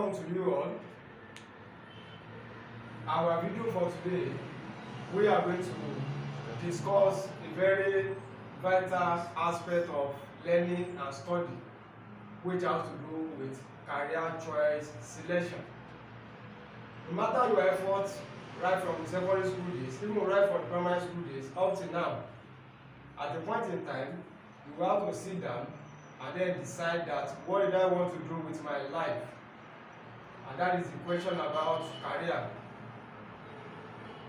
welcome to you all. Our video for today, we are going to discuss a very vital aspect of learning and study, which has to do with career choice selection. No matter your efforts, right from the secondary school days, even right from the primary school days, up to now, at a point in time, you will have to sit down and then decide that what did I want to do with my life? And that is the question about career.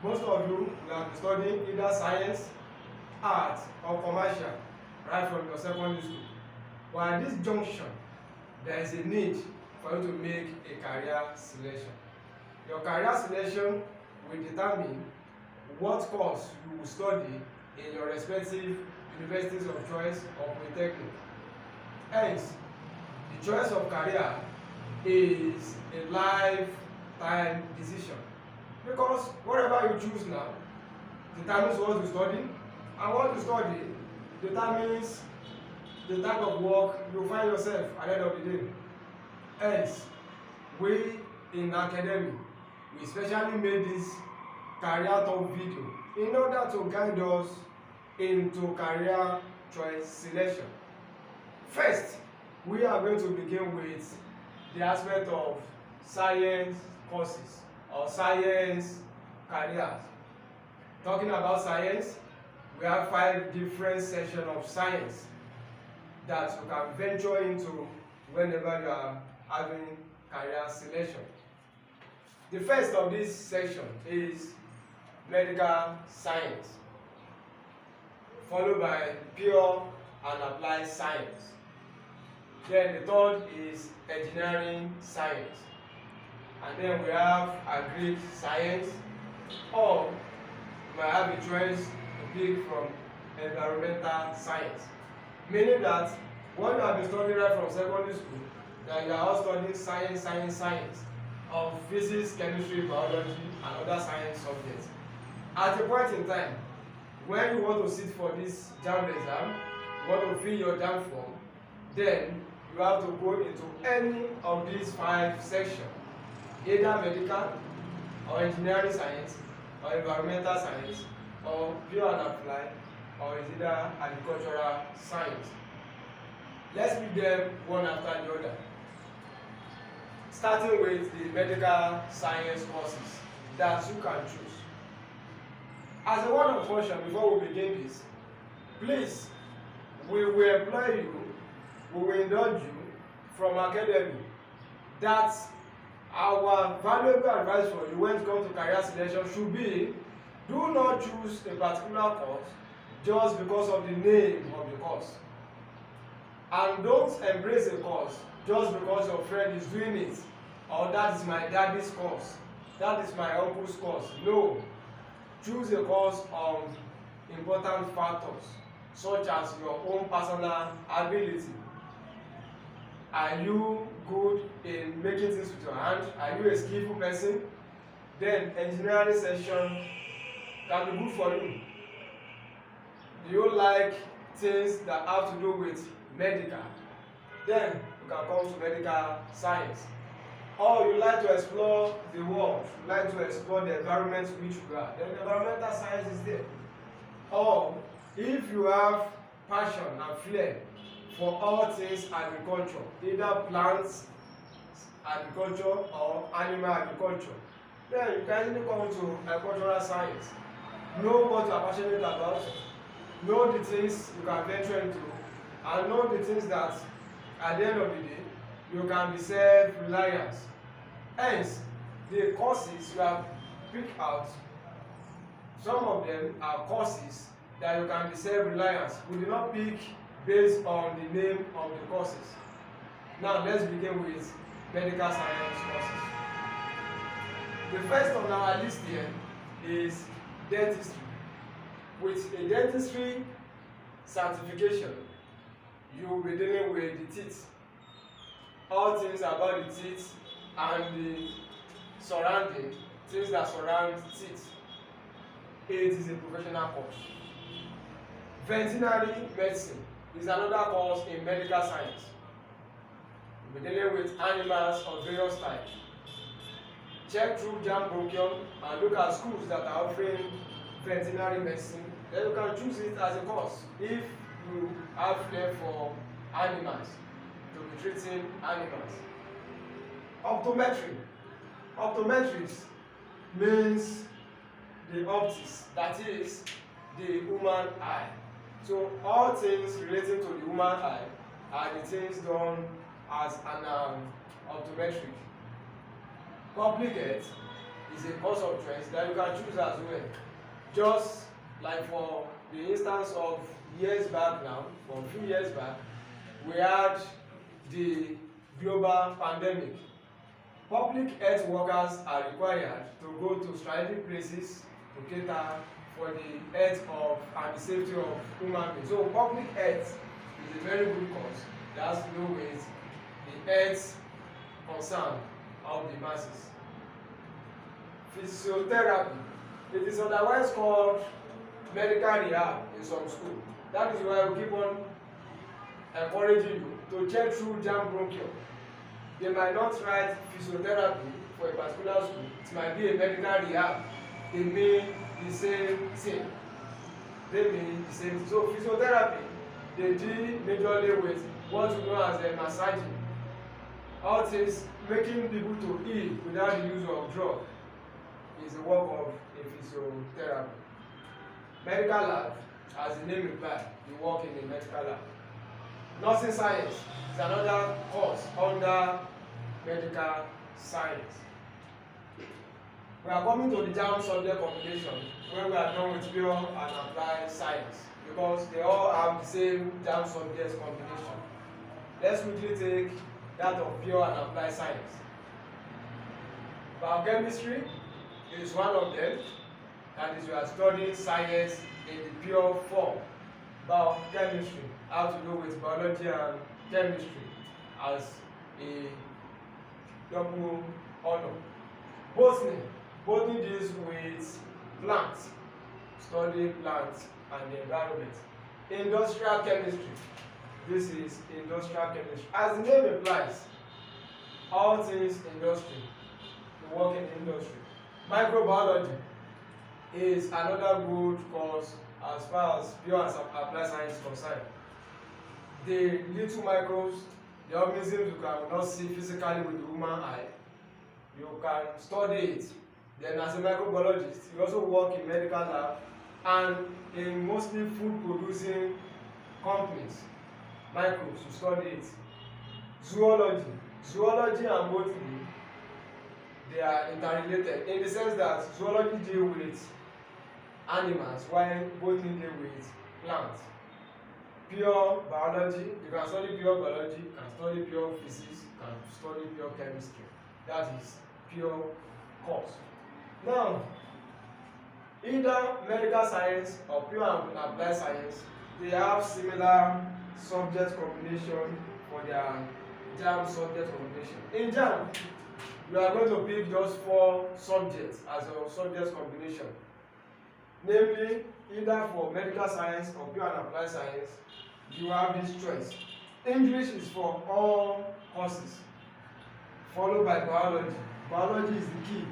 Most of you will have been studying either science, art, or commercial right from your secondary school. But at this junction, there is a need for you to make a career selection. Your career selection will determine what course you will study in your respective universities of choice or polytechnic. Hence, the choice of career is a lifetime decision, because whatever you choose now determines what you study, and what you study determines the type of work you find yourself at the end of the day. Hence, we in academy, we especially made this career talk video in order to guide us into career choice selection. First, we are going to begin with the aspect of science courses or science careers. Talking about science, we have 5 different sections of science that you can venture into whenever you are having career selection. The first of this section is medical science, followed by pure and applied science. Then the third is engineering science. And then we have agric science, or we might have a choice to pick from environmental science. Meaning that when you have been studying right from secondary school, that you are all studying science of physics, chemistry, biology, and other science subjects. At a point in time, when you want to sit for this JAMB exam, you want to fill your JAMB form, then you have to go into any of these 5 sections, either medical, or engineering science, or environmental science, or pure and applied, or is either agricultural science. Let's read them one after the other. Starting with the medical science courses that you can choose. As a word of caution before we begin this, please, we will employ you, we will indulge you from academy that our valuable advice for you when it comes to career selection should be: do not choose a particular course just because of the name of the course. And don't embrace a course just because your friend is doing it, or that is my daddy's course, that is my uncle's course. No. Choose a course on important factors such as your own personal ability. Are you good in making things with your hand? Are you a skillful person? Then engineering section can be good for you. Do you like things that have to do with medical? Then you can come to medical science. Or you like to explore the world, you like to explore the environment which you are, then environmental science is there. Or if you have passion and flair for all things agriculture, either plants agriculture or animal agriculture, then you can easily come to agricultural science. Know what you are passionate about, know the things you can venture into, and know the things that at the end of the day you can be self-reliant. Hence, the courses you have picked out, some of them are courses that you can be self-reliant. We do not pick based on the name of the courses. Now let's begin with medical science courses. The first on our list here is dentistry. With a dentistry certification, you will be dealing with the teeth, all things about the teeth and the surrounding things that surround teeth. It is a professional course. Veterinary medicine is another course in medical science. We're dealing with animals of various types. Check through JAMB Bronchium and look at schools that are offering veterinary medicine. Then you can choose it as a course if you have flair for animals, to be treating animals. Optometry. Optometrist means the optics, that is the human eye. So all things relating to the human eye are the things done as an optometric. Public health is a course of choice that you can choose as well. Just like for the instance of years back now, from a few years back, we had the global pandemic. Public health workers are required to go to strategic places to cater for the health of and the safety of human beings. So public health is a very good course that has to do with the health concern of the masses. Physiotherapy. It is otherwise called medical rehab in some school. That is why we keep on encouraging you to check through JAMB Bronchium. They might not write physiotherapy for a particular school. It might be a medical rehab. They mean the same thing. So physiotherapy, they deal majorly with what we know as a massaging. All things making people to heal without the use of drug is the work of a physiotherapy. Medical lab, as the name implies, you work in a medical lab. Nursing science is another course under medical science. We are coming to the JAMB subject combination when we are done with pure and applied science, because they all have the same JAMB subject combination. Let's quickly take that of pure and applied science. Biochemistry is one of them. That is, we are studying science in the pure form. Biochemistry has to do with biology and chemistry as a double honor. Botany deals with plants, study plants and the environment. Industrial chemistry, this is industrial chemistry. As the name implies, all things industry, we work in industry. Microbiology is another good course as far as pure and applied science is concerned. The little microbes, the organisms you cannot see physically with the human eye, you can study it. Then as a microbiologist, you also work in medical lab and in mostly food producing companies. Microbes, you study it. Zoology and botany, they are interrelated in the sense that zoology deal with animals while botany deal with plants. Pure biology, you can study pure biology, you can study pure physics, you can study pure chemistry. That is pure course. Now, either medical science or pure and applied science, they have similar subject combination for their JAMB subject combination. In JAMB, you are going to pick just 4 subjects as a subject combination. Namely, either for medical science or pure and applied science, you have this choice. English is for all courses, followed by biology. Biology is the key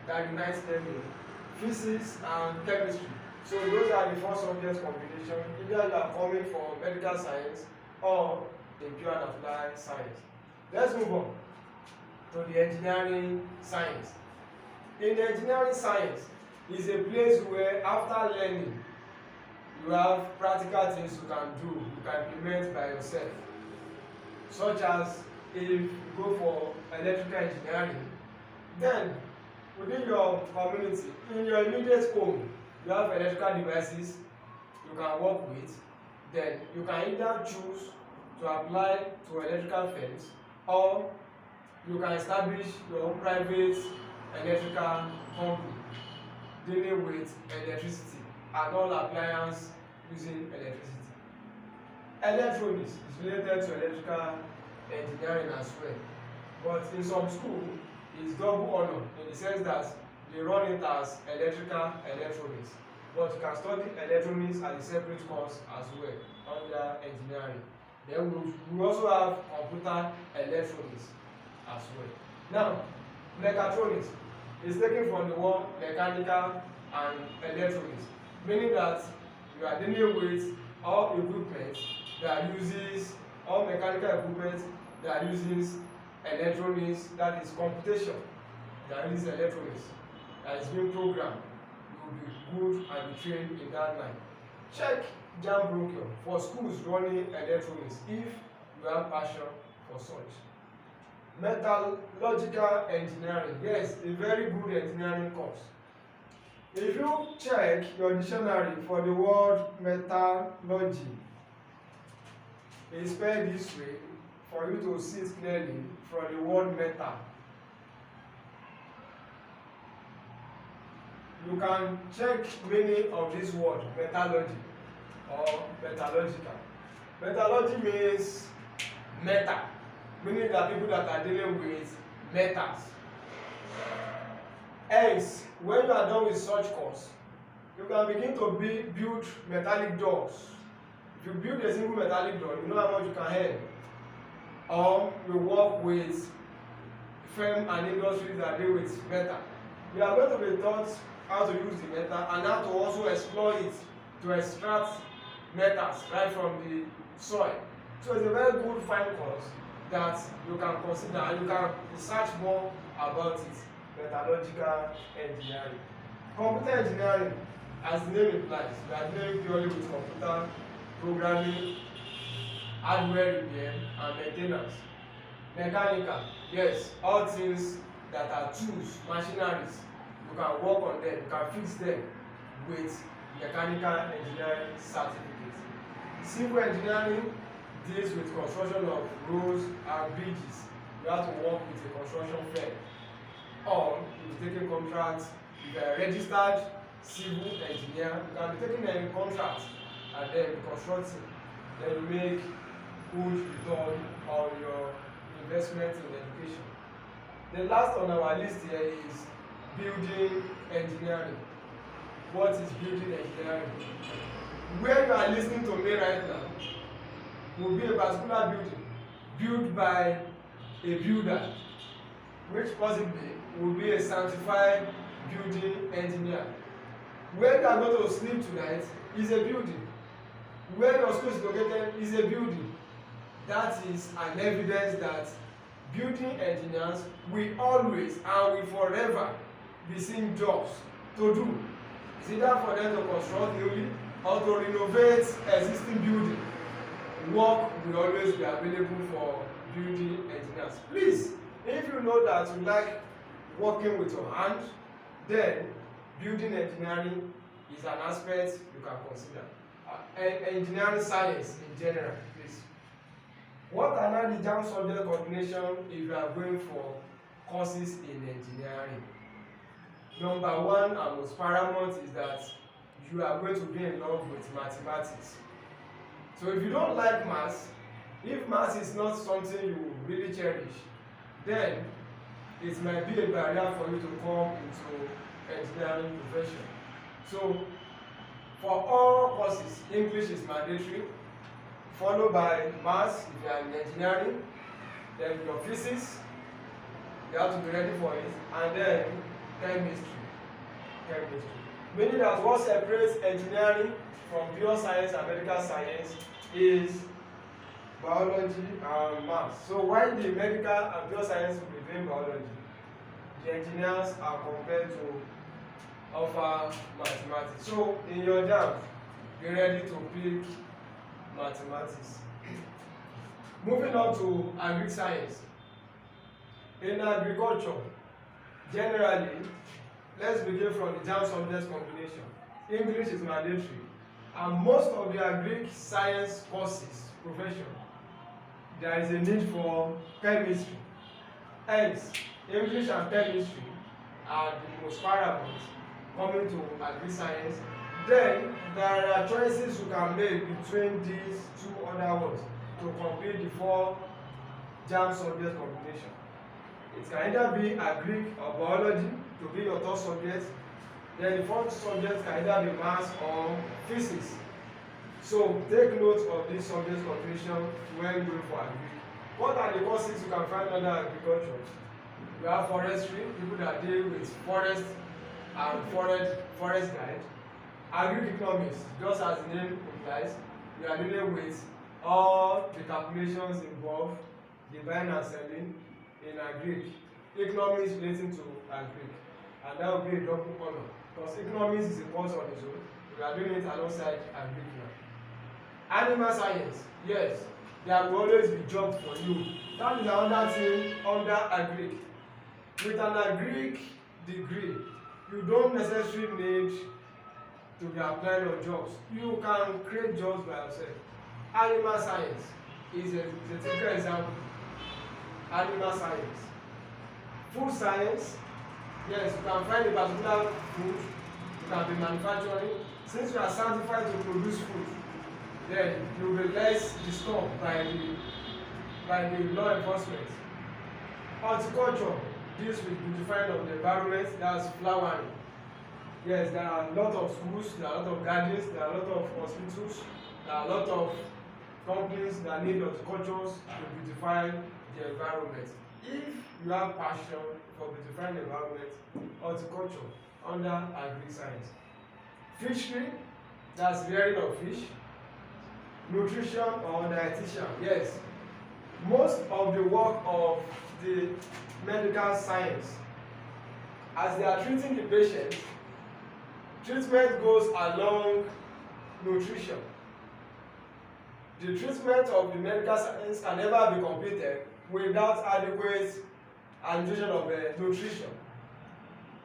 that unites them in physics and chemistry. So those are the 4 subjects combination. Either you are coming for medical science or in pure and applied science. Let's move on to the engineering science. In the engineering science is a place where after learning, you have practical things you can do, you can implement by yourself. Such as if you go for electrical engineering, then within your community, in your immediate home, you have electrical devices you can work with. Then you can either choose to apply to electrical firms, or you can establish your own private electrical company dealing with electricity and all appliances using electricity. Electronics is related to electrical engineering as well, but in some school it's double honor in the sense that they run it as electrical electronics, but you can study electronics as a separate course as well under engineering. Then we also have computer electronics as well. Now, mechatronics is taken from the word mechanical and electronics, meaning that you are dealing with all equipment that uses all mechanical equipment that uses electronics, that is computation, that uses electronics, that is being programmed. You will be good and be trained in that line. Check JAMB brochure for schools running electronics if you have passion for such. Metallurgical engineering, yes, a very good engineering course. If you check your dictionary for the word metallurgy, it is spelled this way for you to see it clearly from the word metal. You can check meaning of this word metallurgy or metallurgical. Metallurgy means metal, meaning that people that are dealing with metals. Hence, when you are done with such course, you can begin to build metallic doors. If you build a single metallic door, you know how much you can earn. Or you work with firms and industries that deal with metal. You are going to be taught how to use the metal and how to also exploit it to extract metals right from the soil. So it's a very good fine course that you can consider and you can research more about it. Metallurgical engineering. Computer engineering, as the name implies, we are dealing purely with computer programming, hardware repair and maintenance. Mechanical, yes, all things that are tools, machineries, you can work on them, you can fix them with mechanical engineering certificate. Civil engineering deals with construction of roads and bridges. You have to work with a construction firm. Or if you take a contract, if you are a registered civil engineer, you can be taking a contract and then be constructing. Then you make good return on your investment in education. The last on our list here is building engineering. What is building engineering? Where you are listening to me right now will be a particular building built by a builder, which possibly will be a certified building engineer. Where you are going to sleep tonight is a building. Where your school is located is a building. That is an evidence that building engineers will always and will forever be seeing jobs to do. It's either for them to construct newly or to renovate existing building. Work will always be available for building engineers. Please, if you know that you like working with your hand, then building engineering is an aspect you can consider. Engineering science in general, please. What are now the JAMB subject combination if you are going for courses in engineering? Number one and most paramount is that you are going to be in love with mathematics. So if you don't like maths, if maths is not something you really cherish, then it might be a barrier for you to come into engineering profession. So for all courses, English is mandatory, followed by maths if you are in engineering, then your physics, you have to be ready for it, and then chemistry. Meaning that what separates engineering from pure science and medical science is biology and maths. So while the medical and pure science will be doing biology, the engineers are compared to offer mathematics. So in your JAMB, be ready to pick mathematics. Moving on to agric science. In agriculture, generally, let's begin from the JAMB subjects combination. English is mandatory, and most of the agric science courses, profession, there is a need for chemistry. Hence, English and chemistry are the most paramount coming to agric science. Then there are choices you can make between these two other ones to complete the four JAMB subject combination. It can either be agric or biology to be your third subject. Then the fourth subject can either be maths or physics. So take note of these subject confusion when going for agric. What are the courses you can find under agriculture? We have forestry, people that deal with forest and forest guide. Agric economics, just as the name implies, we are dealing with all the calculations involved, the buying and selling in agric. Economics relating to agric, and that will be a double honor because economics is a course on its own. We are doing it alongside agric now. Animal science, yes, there will always be jobs for you. That is another thing under agric. With an agric degree, you don't necessarily need to be applying on jobs. You can create jobs by yourself. Animal science is a typical example. Animal science. Food science, yes, you can find a particular food you can be manufacturing. Since you are certified to produce food, then you will be less disturbed by the law enforcement. Horticulture deals with beautifying of the environment, that's flowering. Yes, there are a lot of schools, there are a lot of gardens, there are a lot of hospitals, there are a lot of companies that need horticultures to beautify the environment. If you have passion for beautifying the environment, horticulture under agri-science. Fishery, that's rearing of fish. Nutrition or dietitian, yes. Most of the work of the medical science, as they are treating the patient, treatment goes along nutrition. The treatment of the medical science can never be completed without adequate administration of nutrition.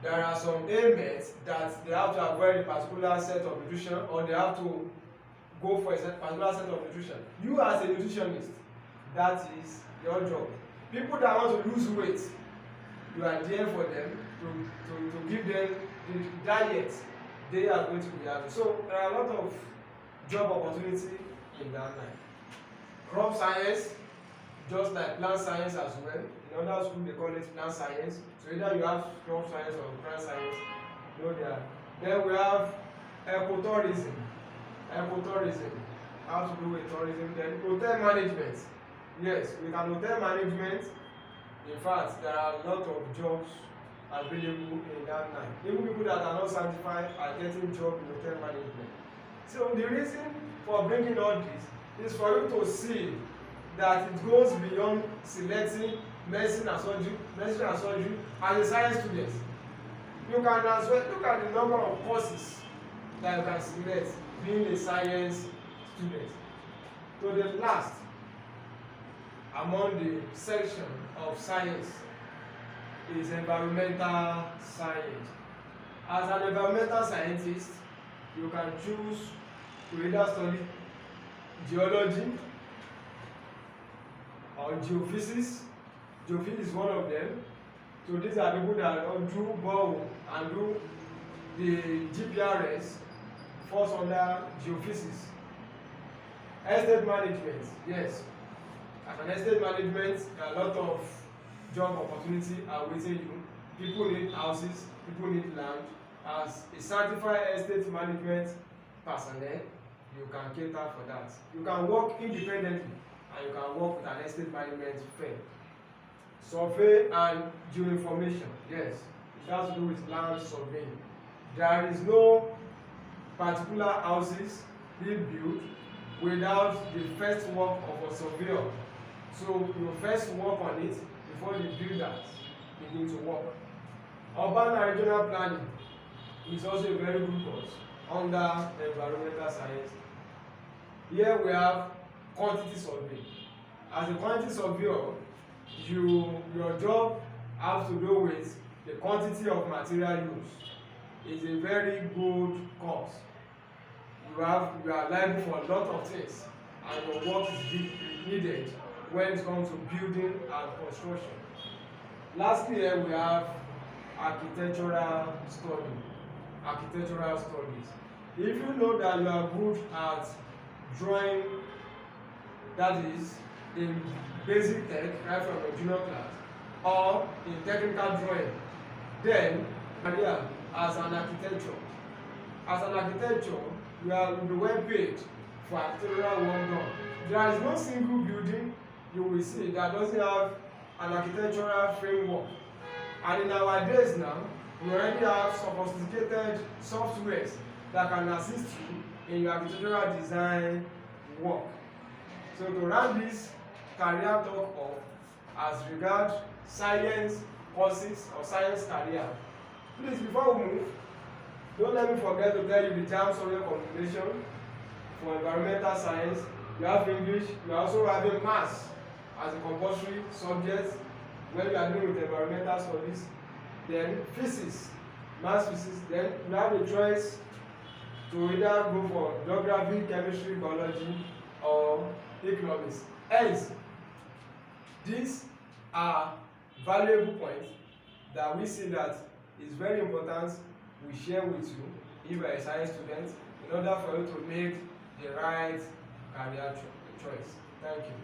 There are some ailments that they have to avoid a particular set of nutrition, or they have to go for a particular set of nutrition. You as a nutritionist, that is your job. People that want to lose weight, you are there for them to give them the diet they are going to be having. So there are a lot of job opportunity in that line. Crop science, just like plant science as well. In other schools they call it plant science. So either you have crop science or plant science. You know there. Then we have ecotourism. Ecotourism has to do with tourism. Then hotel management. Yes, we can hotel management. In fact, there are a lot of jobs available in that line. Even people that are not certified are getting jobs in hotel management. So the reason for bringing all this is for you to see that it goes beyond selecting medicine and surgery as a science student. You can as well look at the number of courses that you can select being a science student. So the last among the section of science is environmental science. As an environmental scientist, you can choose to either study geology or geophysics. Geophysics is one of them. So these are people that do borehole and do the GPRS, falls under geophysics. Estate management, yes. As an estate management, there are a lot of job opportunity awaiting you. People need houses, people need land. As a certified estate management personnel, you can cater for that. You can work independently and you can work with an estate management firm. Survey and geoinformation, yes, it has to do with land surveying. There is no particular houses being built without the first work of a surveyor. So you first work on it before the builders begin to work. Urban and regional planning is also a very good course under environmental science. Here we have quantity survey. As a quantity surveyor, your job has to do with the quantity of material used. It's a very good course. You are liable for a lot of things, and your work is needed when it comes to building and construction. Lastly, here we have architectural studies. If you know that you are good at drawing, that is in basic tech right from your junior class, or in technical drawing, then as an architecture, you will be well paid for architectural work done. There is no single building you will see that doesn't have an architectural framework. And in our days now, we already have sophisticated softwares that can assist you in your architectural design work. So to round this career talk off as regards science courses or science career, please, before we move, don't let me forget to tell you the JAMB subject combination for environmental science. You have English, you are also having maths as a compulsory subject when you are dealing with environmental studies. Then physics, maths, physics. Then you have a choice to either go for geography, chemistry, biology, or economics. Hence, these are valuable points that we see that is very important we share with you if you are a science student in order for you to make the right career choice. Thank you.